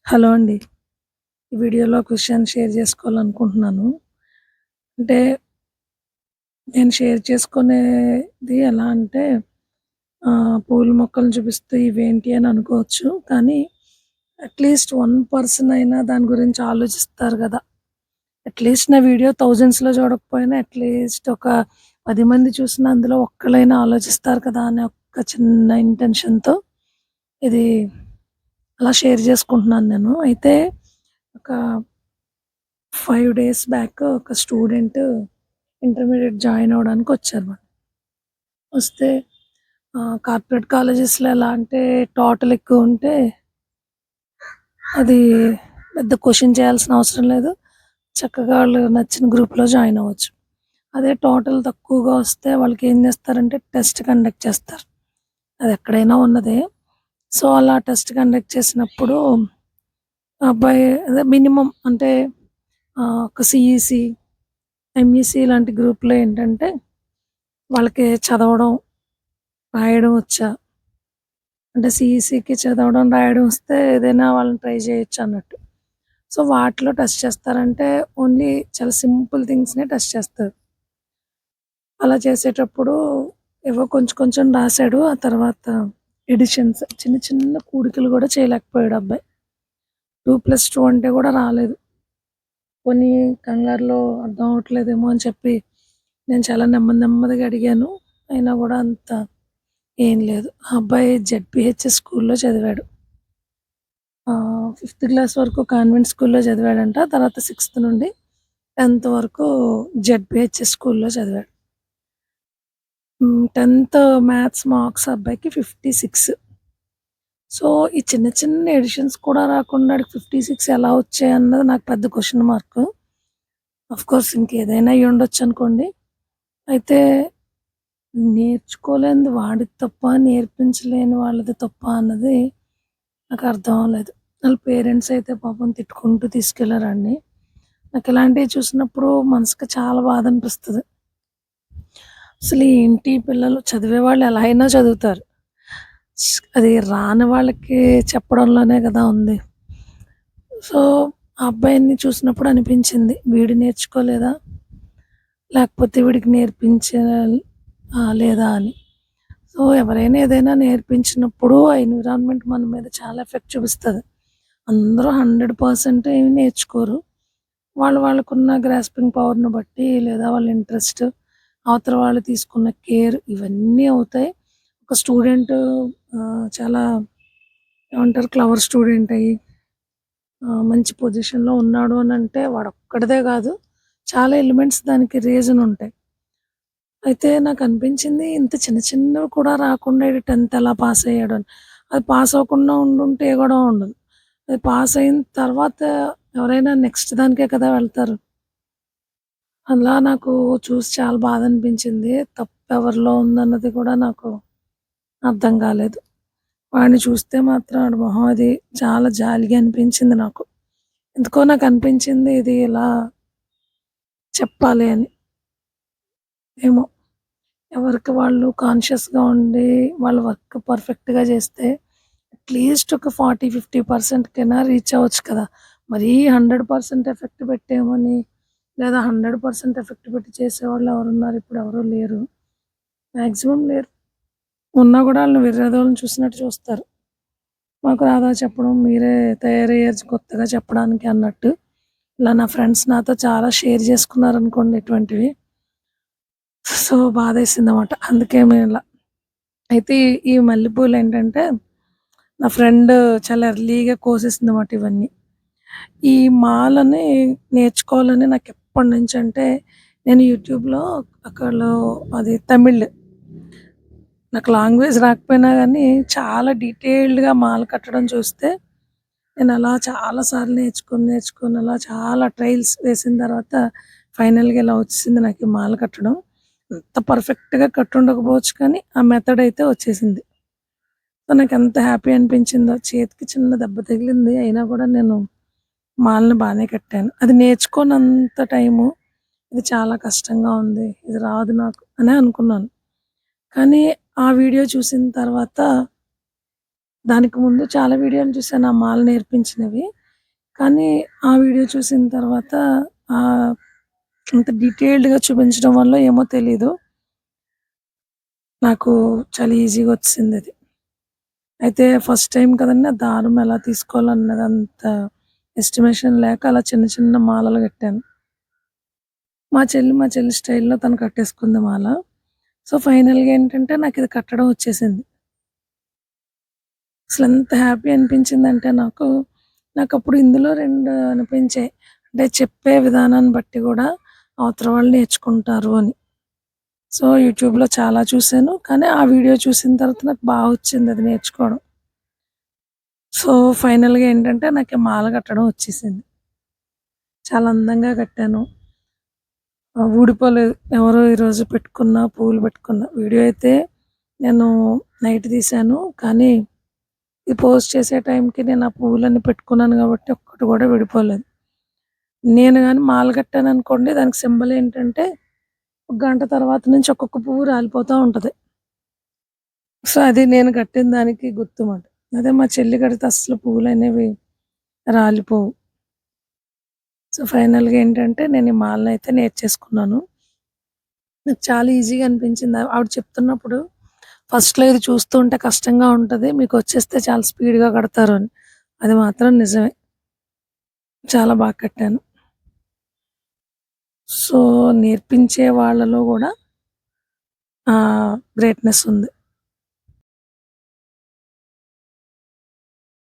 Hello అండి. ఈ వీడియోలో ఒక విషయాన్ని షేర్ చేసుకోవాలనుకుంటున్నాను. అంటే నేను షేర్ చేసుకునేది ఎలా అంటే పూల మొక్కలను చూపిస్తూ ఇవేంటి అని అనుకోవచ్చు. కానీ అట్‌లీస్ట్ వన్ పర్సన్ అయినా దాని గురించి ఆలోచిస్తారు గదా! అట్‌లీస్ట్ నా వీడియో థౌసండ్స్‌లో చూడకపోయినా అట్‌లీస్ట్ ఒక 10 మంది చూసినా అందులో ఒక్కళ్ళైనా ఆలోచిస్తారు కదా! అనే ఒక చిన్న ఇంటెన్షన్‌తో ఇది అలా షేర్ చేసుకుంటున్నాను నేను. అయితే ఒక 5 డేస్ బ్యాక్ ఒక స్టూడెంట్ ఇంటర్మీడియేట్ జాయిన్ అవ్వడానికొచ్చారు వస్తే కార్పొరేట్ కాలేజెస్‌లో ఎలా అంటే టోటల్ ఎక్కువుంటే అది పెద్ద క్వెషన్ చేయాల్సిన అవసరం లేదు. చక్కగా వాళ్ళు నచ్చిన గ్రూప్‌లో జాయిన్ అవ్వచ్చు. అదే టోటల్ తక్కువగా వస్తే వాళ్ళకేం చేస్తారంటే టెస్ట్ కండక్ట్ చేస్తారు. అది ఎక్కడైనా ఉన్నదే. సో, అలా టెస్ట్ కండక్ట్ చేసినప్పుడు ఆ అబ్బాయి అదే మినిమమ్ అంటే ఒక సీఈసీ, ఎంఈసీ లాంటి గ్రూప్‌లో ఏంటంటే వాళ్ళకి చదవడం, రాయడం వచ్చా? అంటే సీఈసీకి చదవడం, రాయడం వస్తే ఏదైనా వాళ్ళని ట్రై చేయొచ్చన్నట్టు. సో, వాటిలో టెస్ట్ చేస్తారంటే ఓన్లీ చాలా సింపుల్ థింగ్స్‌నే టెస్ట్ చేస్తారు. అలా చేసేటప్పుడు ఏవో కొంచెం కొంచెం రాసాడు. ఆ తర్వాత ఎడిషన్స్ చిన్న చిన్న కూడికలు గూడా చేయలేకపోయాడు అబ్బాయి. 2+2 అంటే గూడా రాలేదు. పోనీ కంగారులో అర్థం అవ్వట్లేదేమో అని చెప్పి నేను చాలా నెమ్మది నెమ్మదిగా అడిగాను. అయినా గూడా అంత ఏం లేదు. ఆ అబ్బాయి జెడ్పీహెచ్ఎస్ స్కూల్‌లో చదివాడు. ఫిఫ్త్ క్లాస్ వరకు కాన్వెంట్ స్కూల్‌లో చదివాడంట. తర్వాత సిక్స్త్ నుండి 10థ్ వరకు జెడ్పీహెచ్ఎస్ స్కూల్‌లో చదివాడు. 10థ్ మ్యాథ్స్ మార్క్స్ అబ్బాయికి 56. సో, ఈ చిన్న చిన్న ఎడిషన్స్ కూడా రాకుండా ఆడికి 56 ఎలా వచ్చాయన్నది నాకు పెద్ద క్వెషన్ మార్క్. ఆఫ్‌కోర్స్ ఇంకేదైనా అయ్యుండొచ్చనుకోండి. అయితే నేర్చుకోలేనిది వాడిది తప్పా, నేర్పించలేని వాళ్ళది తప్పా అన్నది నాకర్థం అవ్వలేదు. ఆళ్ళ పేరెంట్స్ అయితే పాపం తిట్టుకుంటూ తీసుకెళ్లారాడిని. నాకిలాంటివి చూసినప్పుడు మనసుకి చాలా బాధనిపిస్తది. అసలు ఏంటి పిల్లలు చదివేవాళ్ళు ఎలా అయినా చదువుతారు. అది రాని వాళ్ళకి చెప్పడంలోనే కదా ఉంది. సో, ఆ అబ్బాయిని చూసినప్పుడు అనిపించింది. వీడు నేర్చుకోలేదా? లేకపోతే వీడికి లేదా అని. సో, ఎవరైనా ఏదైనా నేర్పించినప్పుడు ఆ ఎన్విరాన్మెంట్ మన మీద చాలా ఎఫెక్ట్ చూపిస్తది. అందరూ 100% ఏమి నేర్చుకోరు. వాళ్ళకున్న గ్రాస్పింగ్ పవర్‌ని బట్టి లేదా వాళ్ళ ఇంట్రెస్ట్, అవతల వాళ్ళు తీసుకున్న కేర్ ఇవన్నీ అవుతాయి. ఒక స్టూడెంటు చాలా ఏమంటారు క్లవర్ స్టూడెంట్ అయ్యి మంచి పొజిషన్‌లో ఉన్నాడు అనంటే వాడొక్కడిదే కాదు. చాలా ఎలిమెంట్స్ దానికి రీజన్ ఉంటాయి. అయితే నాకనిపించింది ఇంత చిన్న చిన్నవి కూడా రాకుండా ఈడు 10థ్ ఎలా పాస్ అయ్యాడు అని. అది పాస్ అవ్వకుండా ఉండుంటే ఏ గొడవ ఉండదు. అది పాస్ అయిన తర్వాత ఎవరైనా నెక్స్ట్ దానికే కదా వెళ్తారు. అలా నాకు చూసి చాలా బాధనిపించింది. తప్పెవరిలో ఉందన్నది కూడా నాకు అర్థం కాలేదు. వాడిని చూస్తే మాత్రం ఆడి మొహం అది చాలా జాలిగా అనిపించింది నాకు. ఎందుకో నాకనిపించింది ఇది ఇలా చెప్పాలి అని. ఏమో ఎవరికి వాళ్ళు కాన్షియస్‌గా ఉండి వాళ్ళ వర్క్ పర్ఫెక్ట్‌గా చేస్తే అట్‌లీస్ట్ ఒక 40, 50% రీచ్ అవ్వచ్చు కదా! మరీ 100% ఎఫెక్ట్ పెట్టామని లేదా 100% ఎఫెక్ట్ పెట్టి చేసేవాళ్ళు ఎవరున్నారు? ఇప్పుడు ఎవరు లేరు. మాక్సిమం లేరు. ఉన్నా గూడా ఆళ్ళని వెర్రెదవలని చూసినట్టు చూస్తారు. మాకు రాదా చెప్పడం, మీరే తయారయ్యారు కొత్తగా చెప్పడానికి అన్నట్టు. ఇలా నా ఫ్రెండ్స్ నాతో చాలా షేర్ చేసుకున్నారనుకోండి ఇటువంటివి. సో, బాధేసిందన్నమాట. అందుకే మేమిలా అయితే ఈ మల్లెపూలేంటంటే నా ఫ్రెండ్ చాలా ఎర్లీగా కోసేసిందన్నమాట ఇవన్నీ. ఈ మాలని నేర్చుకోవాలని నాకెప్పటినుంచంటే నేను యూట్యూబ్‌లో ఒకళ్ళు అది తమిళ్ నాకు లాంగ్వేజ్ రాకపోయినా గానీ చాలా డీటెయిల్డ్‌గా మాల కట్టడం చూస్తే నేనలా చాలా సార్లు నేర్చుకొని అలా చాలా ట్రయల్స్ వేసిన తర్వాత ఫైనల్‌గా ఇలా వచ్చేసింది నాకు ఈ మాల కట్టడం. అంత పర్ఫెక్ట్‌గా కట్టుండకపోవచ్చు కానీ ఆ మెథడ్ అయితే వచ్చేసింది. సో, నాకెంత హ్యాపీ అనిపించిందో చేతికి చిన్న దెబ్బ తగిలింది. అయినా గూడా నేను మాలని బానే కట్టాను. అది నేర్చుకోనంత టైము ఇది చాలా కష్టంగా ఉంది. ఇది రాదు నాకు అనే అనుకున్నాను. కానీ ఆ వీడియో చూసిన తర్వాత దానికి ముందు చాలా వీడియోలు చూసాను ఆ మాల నేర్పించినవి. కానీ ఆ వీడియో చూసిన తర్వాత ఆహ్, అంత డీటెయిల్డ్‌గా చూపించడం వల్లో ఏమో తెలీదు. నాకు చాలా ఈజీగా వచ్చేసిందది. అయితే ఫస్ట్ టైమ్ కదండీ! ఆ దారం ఎలా తీసుకోవాలన్నది అంత ఎస్టిమేషన్ లేక అలా చిన్న చిన్న మాలలు కట్టాను. మా చెల్లి స్టైల్‌లో తను కట్టేసుకుంది మాల. సో, ఫైనల్‌గా ఏంటంటే నాకిది కట్టడం వచ్చేసింది. అసలెంత హ్యాపీ అనిపించిందంటే నాకప్పుడు ఇందులో 2 అనిపించాయి. అంటే చెప్పే విధానాన్ని బట్టి గూడా అవతల వాళ్ళు నేర్చుకుంటారు అని. సో, యూట్యూబ్‌లో చాలా చూసాను. కానీ ఆ వీడియో చూసిన తర్వాత నాకు వచ్చిందది నేర్చుకోవడం. సో, ఫైనల్‌గా ఏంటంటే నాకు ఈ మాల కట్టడం వచ్చేసింది. చాలా అందంగా కట్టాను. ఊడిపోలేదు. ఎవరో ఈరోజు పెట్టుకున్న, పువ్వులు పెట్టుకున్న. వీడియో అయితే నేను నైట్ తీశాను. కానీ ఇది పోస్ట్ చేసే టైంకి నేను ఆ పువ్వులన్నీ పెట్టుకున్నాను కాబట్టి ఒక్కటి కూడా విడిపోలేదు. నేను గాని మాల కట్టాననుకోండి దానికి సింబల్ ఏంటంటే ఒక గంట తర్వాత నుంచి ఒక్కొక్క పువ్వు రాలిపోతా ఉంటది. సో, అది నేను కట్టిన దానికి గుర్తు మాట. అదే మా చెల్లి కడితే అస్సలు పువ్వులనేవి రాలిపోవు. సో, ఫైనల్‌గా ఏంటంటే నేను ఈ మాలనైతే నేర్చేసుకున్నాను. నాకు చాలా ఈజీగా అనిపించింది. ఆవిడ చెప్తున్నప్పుడు ఫస్ట్‌లో ఇది చూస్తూ ఉంటే కష్టంగా ఉంటది. మీకొచ్చేస్తే చాలా స్పీడ్‌గా కడతారు అని. అది మాత్రం నిజమే. చాలా బాగా కట్టాను. సో, నేర్పించే వాళ్ళలో గూడా గ్రేట్‌నెస్ ఉంది.